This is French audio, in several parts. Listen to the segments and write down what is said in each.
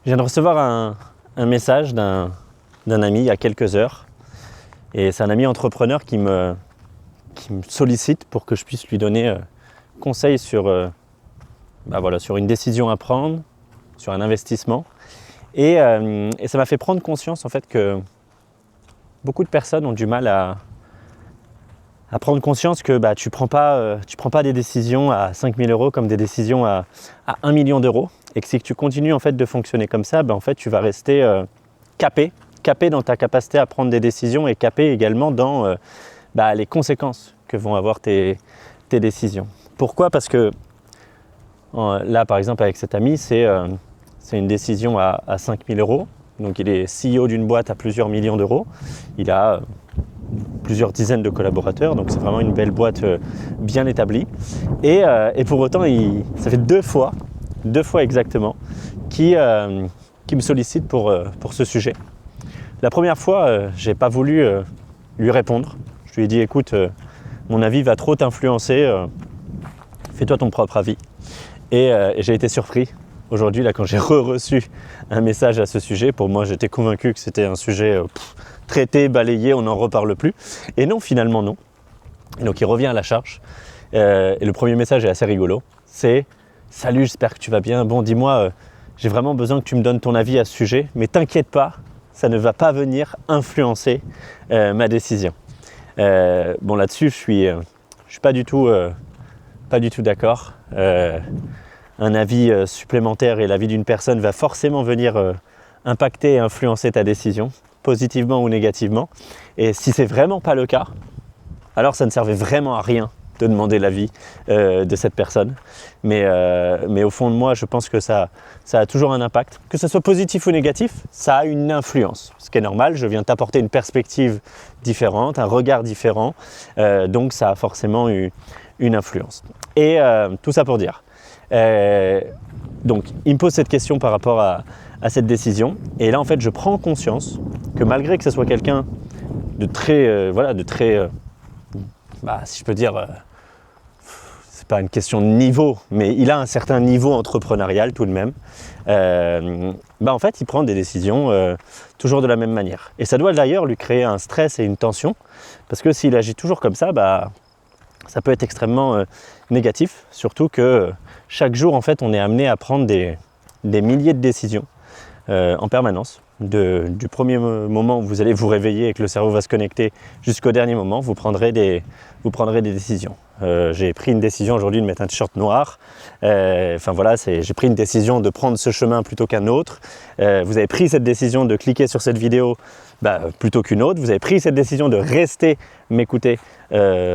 Je viens de recevoir un message d'un ami il y a quelques heures. Et c'est un ami entrepreneur qui me sollicite pour que je puisse lui donner conseil sur une décision à prendre, sur un investissement. Et ça m'a fait prendre conscience en fait que beaucoup de personnes ont du mal à prendre conscience que tu prends pas des décisions à 5 000 € comme des décisions à 1 million d'euros. Et que si tu continues en fait de fonctionner comme ça, en fait tu vas rester capé dans ta capacité à prendre des décisions et capé également dans les conséquences que vont avoir tes décisions. Pourquoi ? Parce que là par exemple avec cet ami, c'est une décision à 5 000 €. Donc il est CEO d'une boîte à plusieurs millions d'euros. Il a plusieurs dizaines de collaborateurs, donc c'est vraiment une belle boîte bien établie. Et pour autant, ça fait deux fois exactement qui me sollicite pour ce sujet. La première fois, j'ai pas voulu lui répondre. Je lui ai dit, écoute, mon avis va trop t'influencer, fais-toi ton propre avis. Et j'ai été surpris aujourd'hui, là, quand j'ai reçu un message à ce sujet. Pour moi, j'étais convaincu que c'était un sujet traité, balayé, on n'en reparle plus. Et non, finalement non. Et donc il revient à la charge. Et le premier message est assez rigolo. C'est « Salut, j'espère que tu vas bien. Bon, dis-moi, j'ai vraiment besoin que tu me donnes ton avis à ce sujet, mais t'inquiète pas, ça ne va pas venir influencer ma décision. » Bon, là-dessus, je suis pas du tout d'accord. Un avis supplémentaire et l'avis d'une personne va forcément venir impacter et influencer ta décision, positivement ou négativement. Et si c'est vraiment pas le cas, alors ça ne servait vraiment à rien de demander l'avis de cette personne. Mais au fond de moi, je pense que ça a toujours un impact. Que ce soit positif ou négatif, ça a une influence. Ce qui est normal, je viens t'apporter une perspective différente, un regard différent. Donc ça a forcément eu une influence. Et tout ça pour dire. Donc il me pose cette question par rapport à cette décision. Et là, en fait, je prends conscience que malgré que ce soit quelqu'un de très, si je peux dire, c'est pas une question de niveau, mais il a un certain niveau entrepreneurial tout de même. En fait, il prend des décisions toujours de la même manière. Et ça doit d'ailleurs lui créer un stress et une tension, parce que s'il agit toujours comme ça, ça peut être extrêmement négatif, surtout que chaque jour, en fait, on est amené à prendre des milliers de décisions en permanence. Du premier moment où vous allez vous réveiller et que le cerveau va se connecter jusqu'au dernier moment, vous prendrez des décisions. J'ai pris une décision aujourd'hui de mettre un t-shirt noir. J'ai pris une décision de prendre ce chemin plutôt qu'un autre. Vous avez pris cette décision de cliquer sur cette vidéo plutôt qu'une autre. Vous avez pris cette décision de rester m'écouter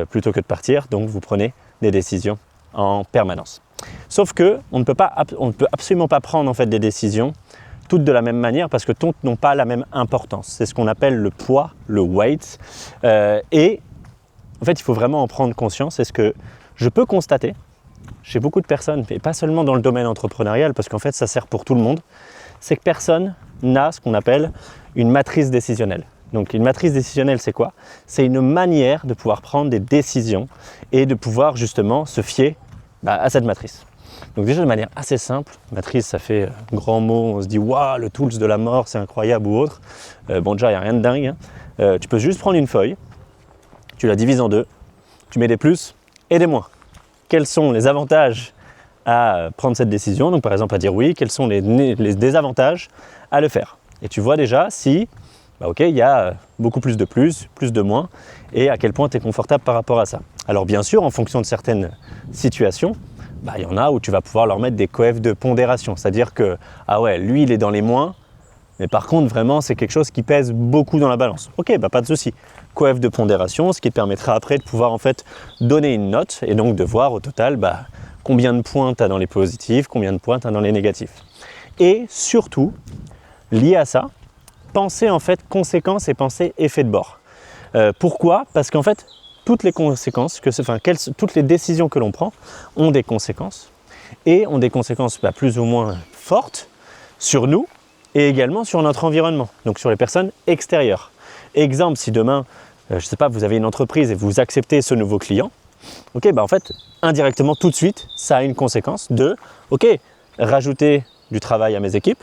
plutôt que de partir. Donc vous prenez des décisions en permanence. Sauf que on ne peut absolument pas prendre en fait des décisions toutes de la même manière parce que toutes n'ont pas la même importance. C'est ce qu'on appelle le poids, le weight. Et en fait, il faut vraiment en prendre conscience. C'est ce que je peux constater chez beaucoup de personnes, et pas seulement dans le domaine entrepreneurial, parce qu'en fait, ça sert pour tout le monde. C'est que personne n'a ce qu'on appelle une matrice décisionnelle. Donc une matrice décisionnelle, c'est quoi ? C'est une manière de pouvoir prendre des décisions et de pouvoir justement se fier à cette matrice. Donc déjà de manière assez simple, matrice ça fait grand mot, on se dit waouh le tools de la mort c'est incroyable ou autre. Déjà il n'y a rien de dingue. Tu peux juste prendre une feuille, tu la divises en deux, tu mets des plus et des moins. Quels sont les avantages à prendre cette décision ? Donc par exemple à dire oui, quels sont les désavantages à le faire ? Et tu vois déjà si il y a beaucoup plus de moins et à quel point tu es confortable par rapport à ça. Alors bien sûr en fonction de certaines situations, il y en a où tu vas pouvoir leur mettre des coefs de pondération, c'est-à-dire que, lui il est dans les moins, mais par contre vraiment c'est quelque chose qui pèse beaucoup dans la balance. Ok, pas de souci. Coef de pondération, ce qui te permettra après de pouvoir en fait donner une note et donc de voir au total combien de points tu as dans les positifs, combien de points tu as dans les négatifs. Et surtout, lié à ça, penser en fait conséquences et penser effet de bord. Pourquoi ? Parce qu'en fait, toutes les conséquences, toutes les décisions que l'on prend ont des conséquences et ont des conséquences plus ou moins fortes sur nous et également sur notre environnement, donc sur les personnes extérieures. Exemple, si demain, vous avez une entreprise et vous acceptez ce nouveau client, en fait, indirectement, tout de suite, ça a une conséquence de, rajouter du travail à mes équipes,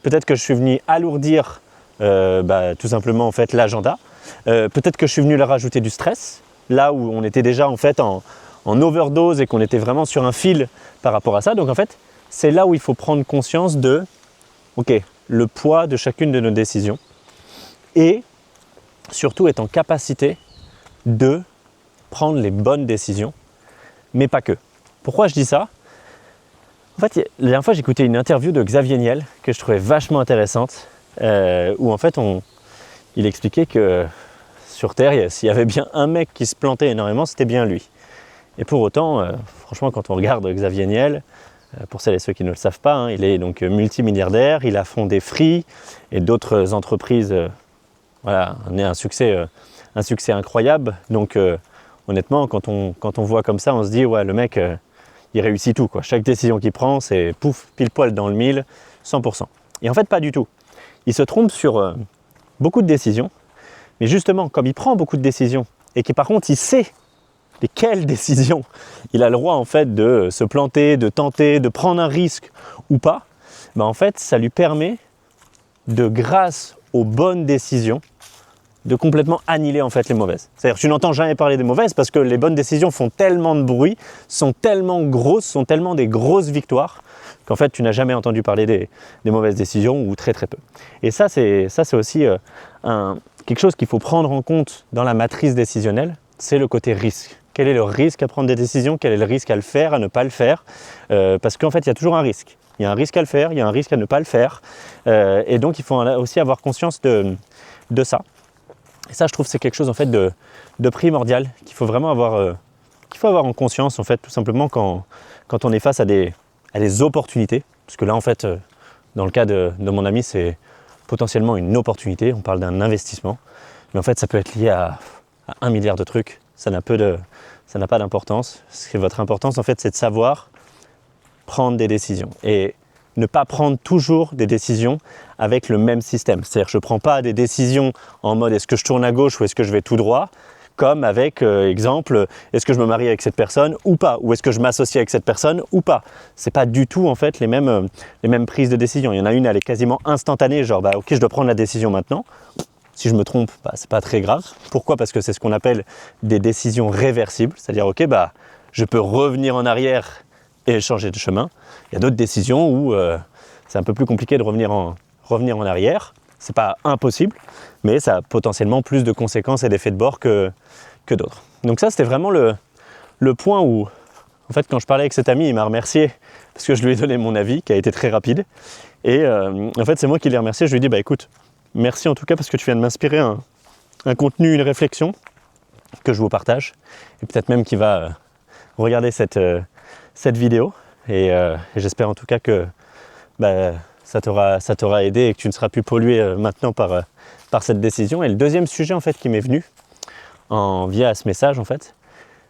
peut-être que je suis venu alourdir tout simplement en fait l'agenda, peut-être que je suis venu leur rajouter du stress, là où on était déjà en fait en overdose et qu'on était vraiment sur un fil par rapport à ça. Donc en fait, c'est là où il faut prendre conscience de le poids de chacune de nos décisions et surtout être en capacité de prendre les bonnes décisions, mais pas que. Pourquoi je dis ça? En fait, la dernière fois, j'écoutais une interview de Xavier Niel que je trouvais vachement intéressante, où en fait, il expliquait que sur Terre, s'il y avait bien un mec qui se plantait énormément, c'était bien lui. Et pour autant, franchement, quand on regarde Xavier Niel, pour celles et ceux qui ne le savent pas, hein, il est donc multimilliardaire, il a fondé Free et d'autres entreprises, un succès incroyable. Donc honnêtement, quand on voit comme ça, on se dit ouais, le mec, il réussit tout, quoi. Chaque décision qu'il prend, c'est pouf, pile poil dans le mille, 100%. Et en fait, pas du tout. Il se trompe sur beaucoup de décisions, mais justement, comme il prend beaucoup de décisions et que par contre, il sait quelles décisions il a le droit en fait de se planter, de tenter, de prendre un risque ou pas, en fait, ça lui permet de, grâce aux bonnes décisions, de complètement annihiler en fait les mauvaises. C'est-à-dire que tu n'entends jamais parler des mauvaises parce que les bonnes décisions font tellement de bruit, sont tellement grosses, sont tellement des grosses victoires qu'en fait tu n'as jamais entendu parler des mauvaises décisions ou très très peu. Et ça c'est aussi quelque chose qu'il faut prendre en compte dans la matrice décisionnelle, c'est le côté risque. Quel est le risque à prendre des décisions? Quel est le risque à le faire, à ne pas le faire? Parce qu'en fait il y a toujours un risque. Il y a un risque à le faire, il y a un risque à ne pas le faire. Et donc il faut aussi avoir conscience de ça. Et ça, je trouve, c'est quelque chose en fait de primordial qu'il faut vraiment avoir, en conscience en fait, tout simplement quand on est face à des opportunités. Parce que là, en fait, dans le cas de mon ami, c'est potentiellement une opportunité. On parle d'un investissement, mais en fait, ça peut être lié à 1 milliard de trucs. Ça n'a pas d'importance. Votre importance, en fait, c'est de savoir prendre des décisions et ne pas prendre toujours des décisions avec le même système. C'est-à-dire que je ne prends pas des décisions en mode est-ce que je tourne à gauche ou est-ce que je vais tout droit, comme avec exemple, est-ce que je me marie avec cette personne ou pas, ou est-ce que je m'associe avec cette personne ou pas. C'est pas du tout en fait les mêmes prises de décision. Il y en a une, elle est quasiment instantanée, genre ok, je dois prendre la décision maintenant. Si je me trompe, c'est pas très grave. Pourquoi? Parce que c'est ce qu'on appelle des décisions réversibles, c'est-à-dire ok, je peux revenir en arrière et changer de chemin. Il y a d'autres décisions où c'est un peu plus compliqué de revenir en arrière. C'est pas impossible, mais ça a potentiellement plus de conséquences et d'effets de bord que d'autres. Donc ça, c'était vraiment le point où, en fait, quand je parlais avec cet ami, il m'a remercié parce que je lui ai donné mon avis, qui a été très rapide. Et en fait, c'est moi qui l'ai remercié. Je lui ai dit, écoute, merci en tout cas parce que tu viens de m'inspirer un contenu, une réflexion que je vous partage. Et peut-être même qu'il va regarder cette vidéo. Et j'espère en tout cas que ça t'aura aidé et que tu ne seras plus pollué maintenant par cette décision. Et le deuxième sujet en fait qui m'est venu via ce message en fait,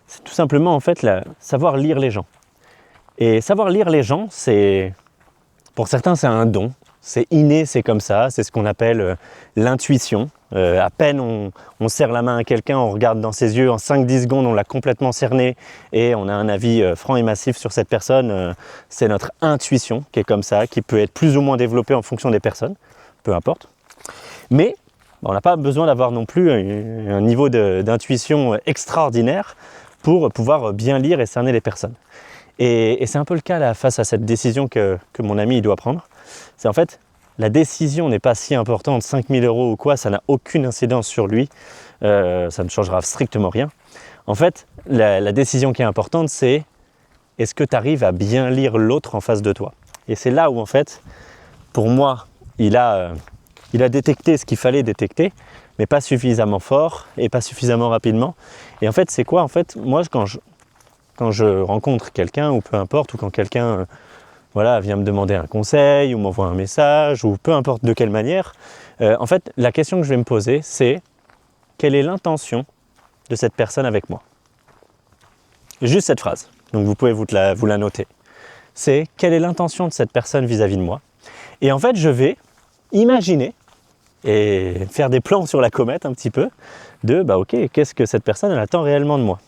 c'est tout simplement en fait savoir lire les gens. Et savoir lire les gens, pour certains c'est un don, c'est inné, c'est comme ça, c'est ce qu'on appelle l'intuition. À peine on serre la main à quelqu'un, on regarde dans ses yeux, en 5-10 secondes on l'a complètement cerné et on a un avis franc et massif sur cette personne. C'est notre intuition qui est comme ça, qui peut être plus ou moins développée en fonction des personnes, peu importe. Mais on n'a pas besoin d'avoir non plus un niveau d'intuition extraordinaire pour pouvoir bien lire et cerner les personnes. Et c'est un peu le cas là, face à cette décision que mon ami il doit prendre. C'est en fait, la décision n'est pas si importante, 5 000 € ou quoi, ça n'a aucune incidence sur lui, ça ne changera strictement rien. En fait, la décision qui est importante, c'est est-ce que tu arrives à bien lire l'autre en face de toi? Et c'est là où en fait, pour moi, il a détecté ce qu'il fallait détecter, mais pas suffisamment fort et pas suffisamment rapidement. Et en fait, c'est quoi? En fait, moi, quand je rencontre quelqu'un, ou peu importe, ou quand quelqu'un vient me demander un conseil, ou m'envoie un message, ou peu importe de quelle manière, en fait, la question que je vais me poser, c'est quelle est l'intention de cette personne avec moi? Juste cette phrase, donc vous pouvez vous la noter. C'est quelle est l'intention de cette personne vis-à-vis de moi? Et en fait, je vais imaginer et faire des plans sur la comète un petit peu de ok, qu'est-ce que cette personne elle attend réellement de moi?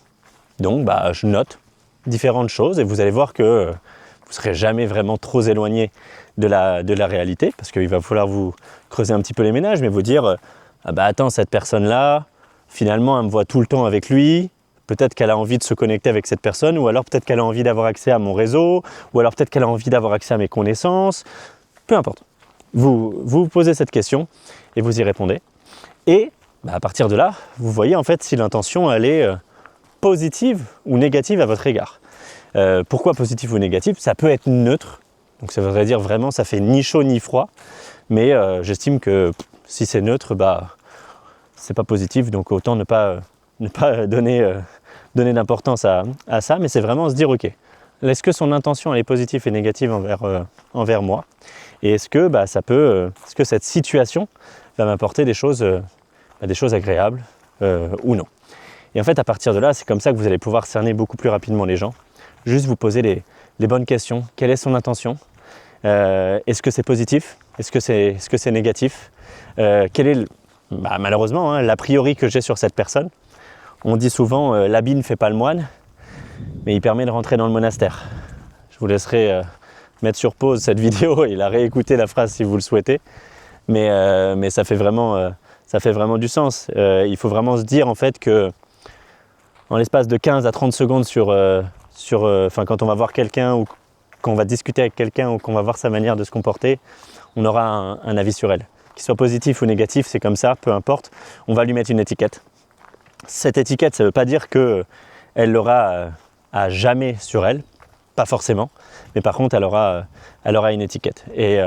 Donc je note différentes choses et vous allez voir que vous ne serez jamais vraiment trop éloigné de la réalité, parce qu'il va falloir vous creuser un petit peu les ménages, mais vous dire ah bah attends, cette personne-là, finalement, elle me voit tout le temps avec lui, peut-être qu'elle a envie de se connecter avec cette personne, ou alors peut-être qu'elle a envie d'avoir accès à mon réseau, ou alors peut-être qu'elle a envie d'avoir accès à mes connaissances, peu importe. Vous posez cette question et vous y répondez. Et bah, à partir de là, vous voyez en fait si l'intention elle est positive ou négative à votre égard. Pourquoi positive ou négative? Ça peut être neutre, donc ça voudrait dire vraiment ça fait ni chaud ni froid, mais j'estime que si c'est neutre, bah c'est pas positif, donc autant ne pas donner d'importance à ça, mais c'est vraiment se dire ok, est-ce que son intention elle est positive et négative envers moi, et est-ce que bah, est-ce que cette situation va m'apporter des choses agréables ou non. Et en fait, à partir de là, c'est comme ça que vous allez pouvoir cerner beaucoup plus rapidement les gens. Juste vous poser les bonnes questions. Quelle est son intention? Est-ce que c'est positif? Est-ce que c'est négatif? Quel est malheureusement l'a priori que j'ai sur cette personne? On dit souvent l'habit ne fait pas le moine, mais il permet de rentrer dans le monastère. Je vous laisserai mettre sur pause cette vidéo et la réécouter la phrase si vous le souhaitez. Mais ça fait vraiment du sens. Il faut vraiment se dire en fait que en l'espace de 15 à 30 secondes quand on va voir quelqu'un ou qu'on va discuter avec quelqu'un ou qu'on va voir sa manière de se comporter, on aura un avis sur elle. Qu'il soit positif ou négatif, c'est comme ça, peu importe, on va lui mettre une étiquette. Cette étiquette, ça ne veut pas dire qu'elle l'aura à jamais sur elle, pas forcément, mais par contre elle aura une étiquette. Et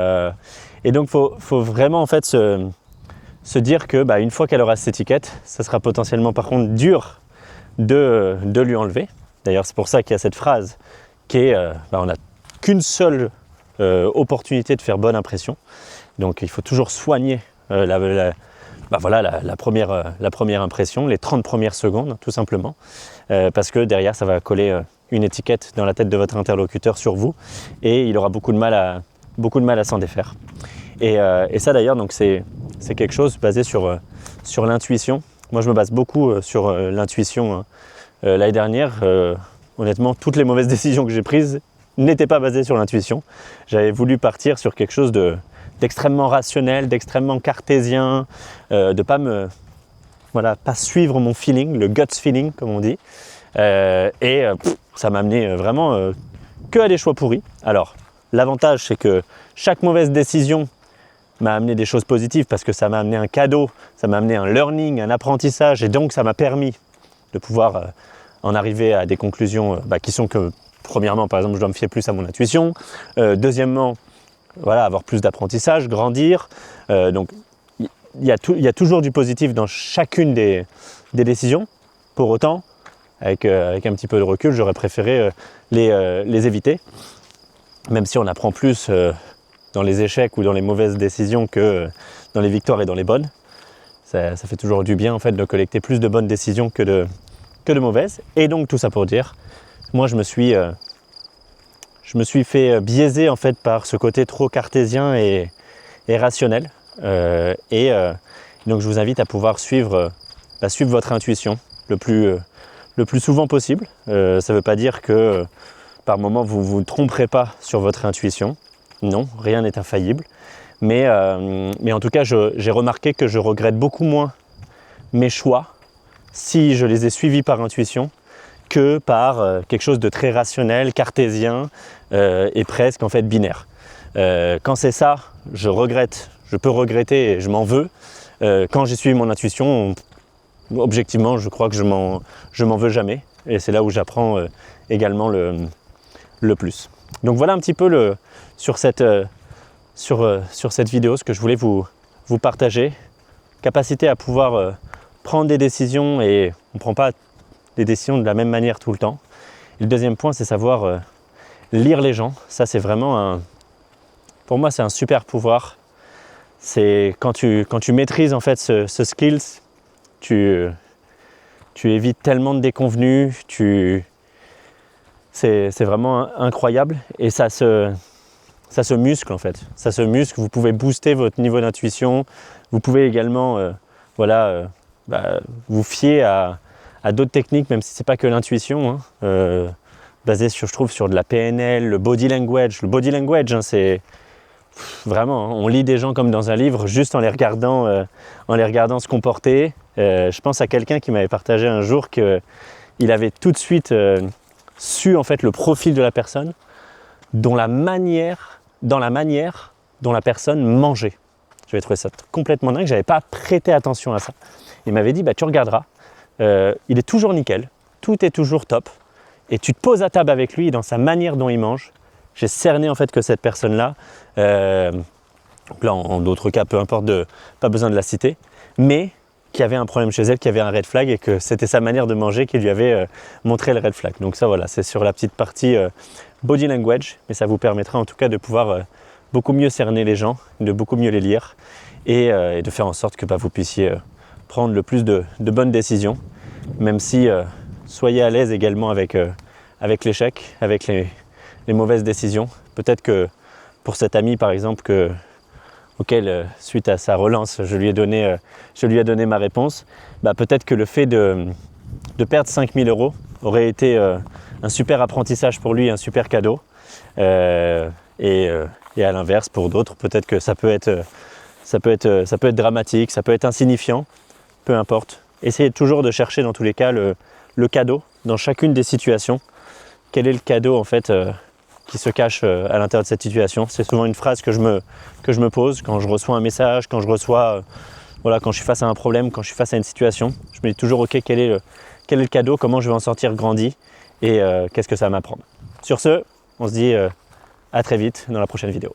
donc faut vraiment en fait se dire que une fois qu'elle aura cette étiquette, ça sera potentiellement par contre dur de lui enlever. D'ailleurs c'est pour ça qu'il y a cette phrase qui est on n'a qu'une seule opportunité de faire bonne impression, donc il faut toujours soigner la première impression, les 30 premières secondes tout simplement, parce que derrière ça va coller une étiquette dans la tête de votre interlocuteur sur vous et il aura beaucoup de mal à s'en défaire. Et ça d'ailleurs, donc c'est quelque chose basé sur l'intuition. Moi je me base beaucoup sur l'intuition. L'année dernière, honnêtement, toutes les mauvaises décisions que j'ai prises n'étaient pas basées sur l'intuition. J'avais voulu partir sur quelque chose d'extrêmement rationnel, d'extrêmement cartésien, de pas suivre mon feeling, le guts feeling comme on dit. Ça m'a amené vraiment que à des choix pourris. Alors, l'avantage c'est que chaque mauvaise décision m'a amené des choses positives parce que ça m'a amené un cadeau, ça m'a amené un learning, un apprentissage, et donc ça m'a permis de pouvoir en arriver à des conclusions qui sont que, premièrement, par exemple, je dois me fier plus à mon intuition, deuxièmement, avoir plus d'apprentissage, grandir. Donc, il y a toujours du positif dans chacune des décisions. Pour autant, avec un petit peu de recul, j'aurais préféré les éviter, même si on apprend plus dans les échecs ou dans les mauvaises décisions que dans les victoires et dans les bonnes. Ça fait toujours du bien en fait de collecter plus de bonnes décisions que de mauvaises. Et donc tout ça pour dire, moi je me suis fait biaiser en fait par ce côté trop cartésien et rationnel. Donc je vous invite à pouvoir suivre votre intuition le plus souvent possible. Ça ne veut pas dire que par moment vous ne vous tromperez pas sur votre intuition. Non, rien n'est infaillible. Mais en tout cas, j'ai remarqué que je regrette beaucoup moins mes choix si je les ai suivis par intuition que par quelque chose de très rationnel, cartésien et presque en fait binaire. Quand c'est ça, je peux regretter et je m'en veux. Quand j'ai suivi mon intuition, objectivement, je crois que je m'en veux jamais. Et c'est là où j'apprends également le plus. Donc voilà un petit peu sur cette vidéo ce que je voulais vous partager. Capacité à pouvoir prendre des décisions, et on ne prend pas des décisions de la même manière tout le temps. Et le deuxième point, c'est savoir lire les gens. Ça, c'est vraiment pour moi, c'est un super pouvoir. C'est quand tu maîtrises en fait ce skills, tu évites tellement de déconvenues, c'est vraiment incroyable, et ça se muscle en fait. Ça se muscle, vous pouvez booster votre niveau d'intuition, vous pouvez également vous fier à d'autres techniques, même si ce n'est pas que l'intuition. basé sur, je trouve, sur de la PNL, le body language. Le body language, hein, c'est vraiment, on lit des gens comme dans un livre juste en les regardant se comporter. Je pense à quelqu'un qui m'avait partagé un jour qu'il avait tout de suite su en fait le profil de la personne dans la manière dont la personne mangeait. J'avais trouvé ça complètement dingue, j'avais pas prêté attention à ça. Il m'avait dit, bah, tu regarderas, il est toujours nickel, tout est toujours top, et tu te poses à table avec lui dans sa manière dont il mange. J'ai cerné en fait que cette personne-là, donc là en d'autres cas, peu importe, pas besoin de la citer, mais qui avait un problème chez elle, qui avait un red flag et que c'était sa manière de manger qui lui avait montré le red flag. Donc ça voilà, c'est sur la petite partie body language, mais ça vous permettra en tout cas de pouvoir beaucoup mieux cerner les gens, de beaucoup mieux les lire et de faire en sorte que vous puissiez prendre le plus de bonnes décisions, même si soyez à l'aise également avec l'échec, avec les mauvaises décisions. Peut-être que pour cet ami par exemple auquel suite à sa relance je lui ai donné ma réponse, peut-être que le fait de perdre 5 000 € aurait été un super apprentissage pour lui, un super cadeau. Et à l'inverse pour d'autres, peut-être que ça peut être dramatique, ça peut être insignifiant, peu importe. Essayez toujours de chercher dans tous les cas le cadeau dans chacune des situations. Quel est le cadeau en fait qui se cache à l'intérieur de cette situation? C'est souvent une phrase que je me pose quand je reçois un message, quand je suis face à un problème, quand je suis face à une situation. Je me dis toujours ok, quel est le cadeau, comment je vais en sortir grandi et qu'est-ce que ça va m'apprendre. Sur ce, on se dit à très vite dans la prochaine vidéo.